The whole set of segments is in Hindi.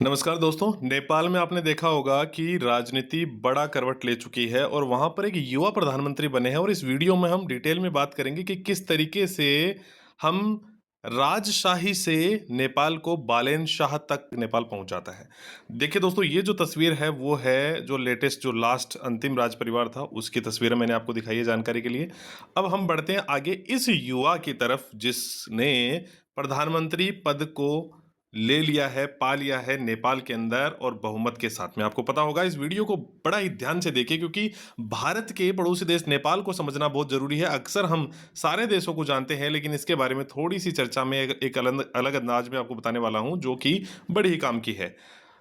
नमस्कार दोस्तों। नेपाल में आपने देखा होगा कि राजनीति बड़ा करवट ले चुकी है और वहाँ पर एक युवा प्रधानमंत्री बने हैं और इस वीडियो में हम डिटेल में बात करेंगे कि किस तरीके से हम राजशाही से नेपाल को बालेनशाह तक नेपाल पहुँच जाता है। देखिए दोस्तों, ये जो तस्वीर है वो है जो लेटेस्ट जो लास्ट अंतिम राज परिवार था उसकी तस्वीर मैंने आपको दिखाई है जानकारी के लिए। अब हम बढ़ते हैं आगे इस युवा की तरफ जिसने प्रधानमंत्री पद को ले लिया है, पा लिया है नेपाल के अंदर और बहुमत के साथ में। आपको पता होगा, इस वीडियो को बड़ा ही ध्यान से देखिए क्योंकि भारत के पड़ोसी देश नेपाल को समझना बहुत ज़रूरी है। अक्सर हम सारे देशों को जानते हैं लेकिन इसके बारे में थोड़ी-सी चर्चा में एक अलग अलग अंदाज में आपको बताने वाला हूँ जो कि बड़ी ही काम की है।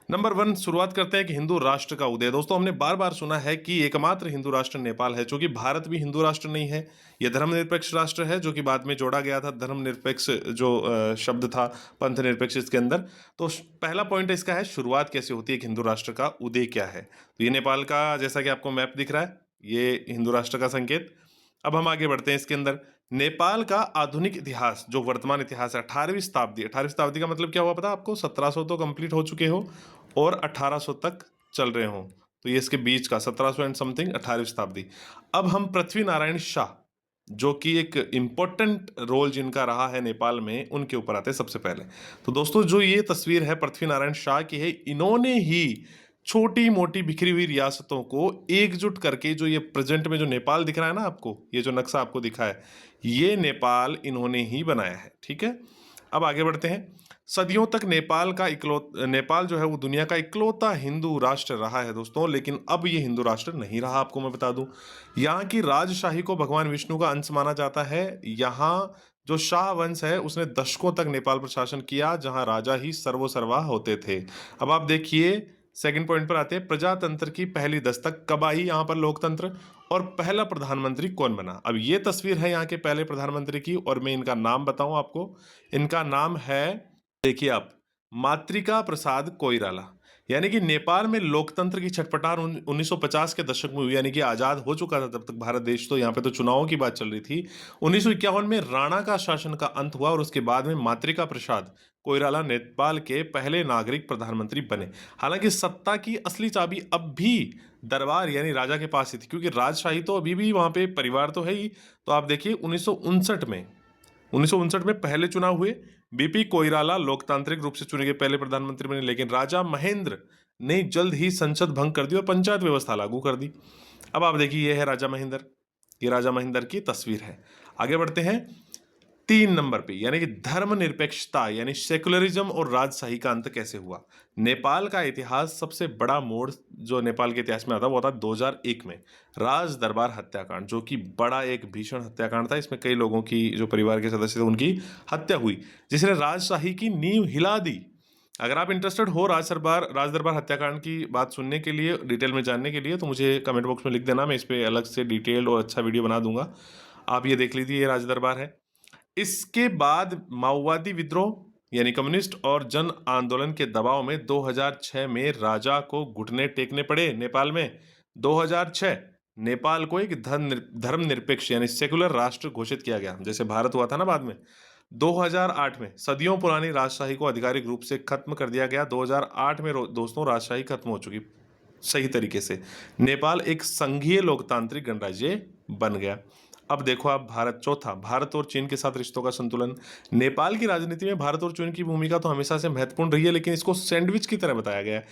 नंबर 1 शुरुआत करते हैं कि हिंदू राष्ट्र का उदय। दोस्तों, हमने बार-बार सुना है कि एकमात्र हिंदू राष्ट्र नेपाल है, चूँकि भारत भी हिंदू राष्ट्र नहीं है। ये धर्मनिरपेक्ष राष्ट्र है जो कि बाद में जोड़ा गया था। धर्मनिरपेक्ष जो शब्द था पंथ निरपेक्ष इसके अंदर। तो पहला पॉइंट इसका है शुरुआत कैसे होती है, एक हिंदू राष्ट्र का उदय क्या है? तो ये नेपाल का जैसा कि आपको मैप दिख रहा है, ये हिंदू राष्ट्र का संकेत। अब हम आगे बढ़ते हैं इसके अंदर। नेपाल का आधुनिक इतिहास जो वर्तमान इतिहास है 18वीं शताब्दी। 18वीं शताब्दी का मतलब क्या हुआ पता है आपको? 1700 तो कंप्लीट हो चुके हो और 1800 तक चल रहे हों। तो ये इसके बीच का 1700 एंड समथिंग 18वीं शताब्दी। अब हम पृथ्वी नारायण शाह जो कि एक इम्पोर्टेंट रोल जिनका रहा है नेपाल में, उनके ऊपर आते हैं सबसे पहले। तो दोस्तों, जो ये तस्वीर है पृथ्वी नारायण शाह की है। इन्होंने ही छोटी-मोटी बिखरी हुई रियासतों को एकजुट करके जो ये प्रेजेंट में जो नेपाल दिख रहा है ना आपको, ये जो नक्शा आपको दिखा है, ये नेपाल इन्होंने ही बनाया है, ठीक है? अब आगे बढ़ते हैं। सदियों तक नेपाल जो है वो दुनिया का इकलौता हिंदू राष्ट्र रहा है दोस्तों, लेकिन अब ये हिंदू राष्ट्र नहीं रहा, आपको मैं बता दूं। यहाँ की राजशाही को भगवान विष्णु का अंश माना जाता है। यहाँ जो शाह वंश है उसने दशकों तक नेपाल पर शासन किया, जहाँ राजा ही सर्वोसर्वा होते थे। अब आप देखिए, सेकंड पॉइंट पर आते हैं। प्रजातंत्र की पहली दस्तक कब आई यहाँ पर, लोकतंत्र, और पहला प्रधानमंत्री कौन बना? अब ये तस्वीर है यहाँ के पहले प्रधानमंत्री की और मैं इनका नाम बताऊं आपको। इनका नाम है, देखिए आप, मातृका प्रसाद कोइराला। यानी कि नेपाल में लोकतंत्र की छटपटार 1950 के दशक में हुई, यानी कि आज़ाद हो चुका था तब तक भारत देश, तो यहाँ पे तो चुनावों की बात चल रही थी। 1951 में राणा का शासन का अंत हुआ और उसके बाद में मातृका प्रसाद कोइराला नेपाल के पहले नागरिक प्रधानमंत्री बने। हालांकि सत्ता की असली चाबी अब भी दरबार यानी राजा के पास ही थी, क्योंकि राजशाही तो अभी भी वहाँ पे परिवार तो है ही। तो आप देखिए 1959 में पहले चुनाव हुए। बीपी कोइराला लोकतांत्रिक रूप से चुने गए पहले प्रधानमंत्री बने, लेकिन राजा महेंद्र ने जल्द ही संसद भंग कर दी और पंचायत व्यवस्था लागू कर दी। अब आप देखिए, ये है राजा महेंद्र, ये राजा महेंद्र की तस्वीर है। आगे बढ़ते हैं 3 नंबर पे, यानी कि धर्मनिरपेक्षता यानी सेकुलरिज्म और राजशाही का अंत कैसे हुआ। नेपाल का इतिहास सबसे बड़ा मोड़ जो नेपाल के इतिहास में आता वो था 2001 में राज दरबार हत्याकांड, जो कि बड़ा एक भीषण हत्याकांड था। इसमें कई लोगों की जो परिवार के सदस्य थे उनकी हत्या हुई, जिसने राजशाही की नींव हिला दी। अगर आप इंटरेस्टेड हो राज दरबार हत्याकांड की बात सुनने के लिए, डिटेल में जानने के लिए, तो मुझे कमेंट बॉक्स में लिख देना, मैं इस पर अलग से डिटेल और अच्छा वीडियो बना दूंगा। आप ये देख लीजिए, ये राज दरबार है। इसके बाद माओवादी विद्रोह यानी कम्युनिस्ट और जन आंदोलन के दबाव में 2006 में राजा को घुटने टेकने पड़े नेपाल में। 2006 नेपाल को एक धर्मनिरपेक्ष यानी सेकुलर राष्ट्र घोषित किया गया, जैसे भारत हुआ था ना बाद में। 2008 में सदियों पुरानी राजशाही को आधिकारिक रूप से खत्म कर दिया गया। 2008 में दोस्तों राजशाही खत्म हो चुकी सही तरीके से। नेपाल एक संघीय लोकतांत्रिक गणराज्य बन गया। अब देखो आप, चौथा, भारत और चीन के साथ रिश्तों का संतुलन। नेपाल की राजनीति में भारत और चीन की भूमिका तो हमेशा से महत्वपूर्ण रही है, लेकिन इसको सैंडविच की तरह बताया गया है।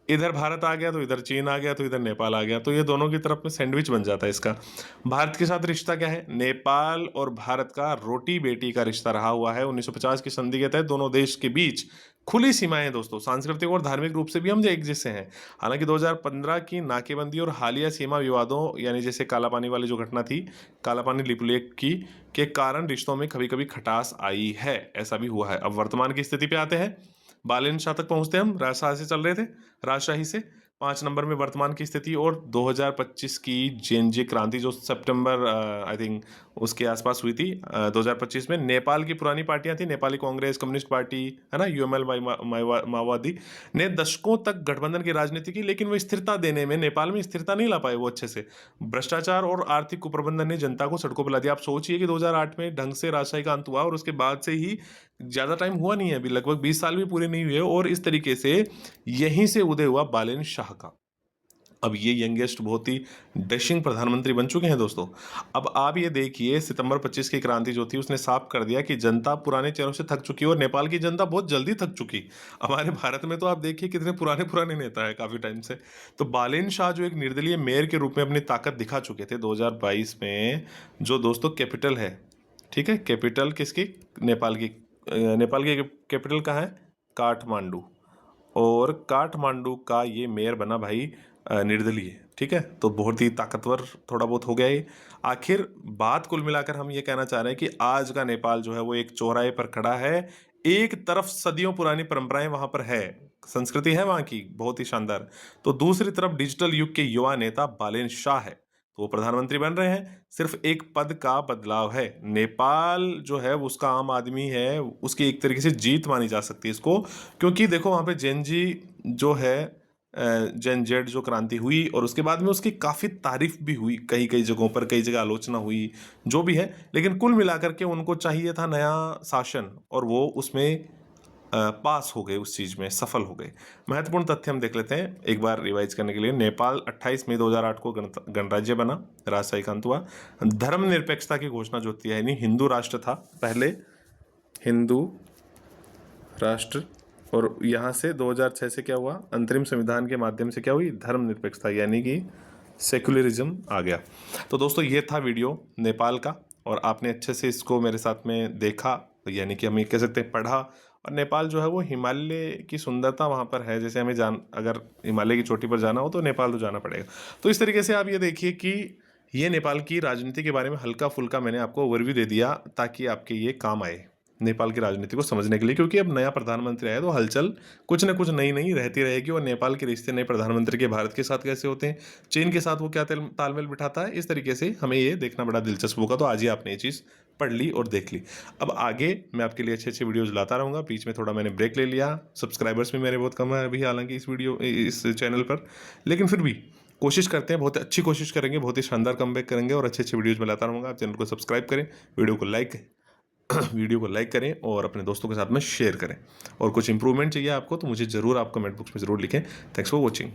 इधर भारत आ गया तो इधर चीन आ गया, तो इधर नेपाल आ गया, तो ये दोनों की तरफ में सैंडविच बन जाता है इसका। भारत के साथ रिश्ता क्या है? नेपाल और भारत का रोटी बेटी का रिश्ता रहा हुआ है। 1950 की संधि के तहत दोनों देश के बीच खुली सीमाएं हैं दोस्तों। सांस्कृतिक और धार्मिक रूप से भी हम एक जैसे हैं। हालांकि 2015 की नाकेबंदी और हालिया सीमा विवादों यानी जैसे कालापानी वाली जो घटना थी, कालापानी लिपुलेख की, के कारण रिश्तों में कभी कभी खटास आई है, ऐसा भी हुआ है। अब वर्तमान की स्थिति पे आते हैं। बालेन शाह तक पहुंचते हैं हम, राजशाही से चल रहे थे, राजशाही से 5 नंबर में वर्तमान की स्थिति और 2025 की जेएनजे क्रांति जो सितंबर आई थिंक उसके आसपास हुई थी 2025 में। नेपाल की पुरानी पार्टियां थी, नेपाली कांग्रेस, कम्युनिस्ट पार्टी, है ना, यूएमएल, माओवादी ने दशकों तक गठबंधन की राजनीति की, लेकिन वो स्थिरता देने में, नेपाल में स्थिरता नहीं ला पाए वो अच्छे से। भ्रष्टाचार और आर्थिक कुप्रबंधन ने जनता को सड़कों पर ला दिया। आप सोचिए कि 2008 में ढंग से राजशाही का अंत हुआ और उसके बाद से ही ज्यादा टाइम हुआ नहीं है, अभी लगभग 20 साल भी पूरे नहीं हुए, और इस तरीके से यहीं से उदय हुआ बालेन शाह का। अब ये यंगेस्ट बहुत ही डैशिंग प्रधानमंत्री बन चुके हैं दोस्तों। अब आप ये देखिए, सितंबर 25 की क्रांति जो थी उसने साफ कर दिया कि जनता पुराने चेहरों से थक चुकी है, और नेपाल की जनता बहुत जल्दी थक चुकी। हमारे भारत में तो आप देखिए कितने पुराने पुराने नेता है काफी टाइम से। तो बालेन शाह जो एक निर्दलीय मेयर के रूप में अपनी ताकत दिखा चुके थे 2022 में, जो दोस्तों कैपिटल है, ठीक है, कैपिटल किसकी, नेपाल की, नेपाल की कैपिटल कहाँ है, काठमांडू, और काठमांडू का ये मेयर बना भाई निर्दलीय, ठीक है। तो बहुत ही ताकतवर थोड़ा बहुत हो गया ये। आखिर बात कुल मिलाकर हम ये कहना चाह रहे हैं कि आज का नेपाल जो है वो एक चौराहे पर खड़ा है। एक तरफ सदियों पुरानी परंपराएं वहां पर है, संस्कृति है वहां की बहुत ही शानदार, तो दूसरी तरफ डिजिटल युग के युवा नेता बालेन शाह है, तो वो प्रधानमंत्री बन रहे हैं। सिर्फ एक पद का बदलाव है। नेपाल जो है वो उसका आम आदमी है, उसकी एक तरीके से जीत मानी जा सकती है इसको, क्योंकि देखो वहां पे जेनजी जो है, जेन जेड जो क्रांति हुई, और उसके बाद में उसकी काफ़ी तारीफ भी हुई, कई कई जगहों पर, कई जगह आलोचना हुई, जो भी है, लेकिन कुल मिलाकर के उनको चाहिए था नया शासन, और वो उसमें पास हो गए, उस चीज़ में सफल हो गए। महत्वपूर्ण तथ्य हम देख लेते हैं एक बार रिवाइज करने के लिए। नेपाल 28 मई 2008 को गणराज्य बना, राजशाही का अंत हुआ। धर्मनिरपेक्षता की घोषणा जो थी, यानी हिंदू राष्ट्र था पहले, हिंदू राष्ट्र, और यहाँ से 2006 से क्या हुआ, अंतरिम संविधान के माध्यम से क्या हुई, धर्मनिरपेक्षता, यानी कि सेक्युलरिज्म आ गया। तो दोस्तों ये था वीडियो नेपाल का, और आपने अच्छे से इसको मेरे साथ में देखा, यानी कि हम ये कह सकते हैं पढ़ा। और नेपाल जो है वो हिमालय की सुंदरता वहाँ पर है, जैसे हमें अगर हिमालय की चोटी पर जाना हो तो नेपाल तो जाना पड़ेगा। तो इस तरीके से आप ये देखिए कि ये नेपाल की राजनीति के बारे में हल्का फुल्का मैंने आपको ओवरव्यू दे दिया, ताकि आपके ये काम आए नेपाल की राजनीति को समझने के लिए, क्योंकि अब नया प्रधानमंत्री आया तो हलचल कुछ ना कुछ नई नई रहती रहेगी। और नेपाल के रिश्ते नए प्रधानमंत्री के भारत के साथ कैसे होते हैं, चीन के साथ वो क्या तालमेल बिठाता है, इस तरीके से हमें ये देखना बड़ा दिलचस्प होगा। तो आज ही आपने ये चीज़ पढ़ ली और देख ली। अब आगे मैं आपके लिए अच्छे अच्छे वीडियोज़ लाता रहूँगा। बीच में थोड़ा मैंने ब्रेक ले लिया, सब्सक्राइबर्स भी मेरे बहुत कम है अभी हालांकि इस चैनल पर, लेकिन फिर भी कोशिश करते हैं, बहुत अच्छी कोशिश करेंगे, बहुत ही शानदार कमबैक करेंगे, और अच्छे अच्छे वीडियोज़ में लाता रहूँगा। आप चैनल को सब्सक्राइब करें, वीडियो को लाइक करें, और अपने दोस्तों के साथ में शेयर करें। और कुछ इंप्रूवमेंट चाहिए आपको तो मुझे ज़रूर आप कमेंट बॉक्स में ज़रूर लिखें। Thanks for watching.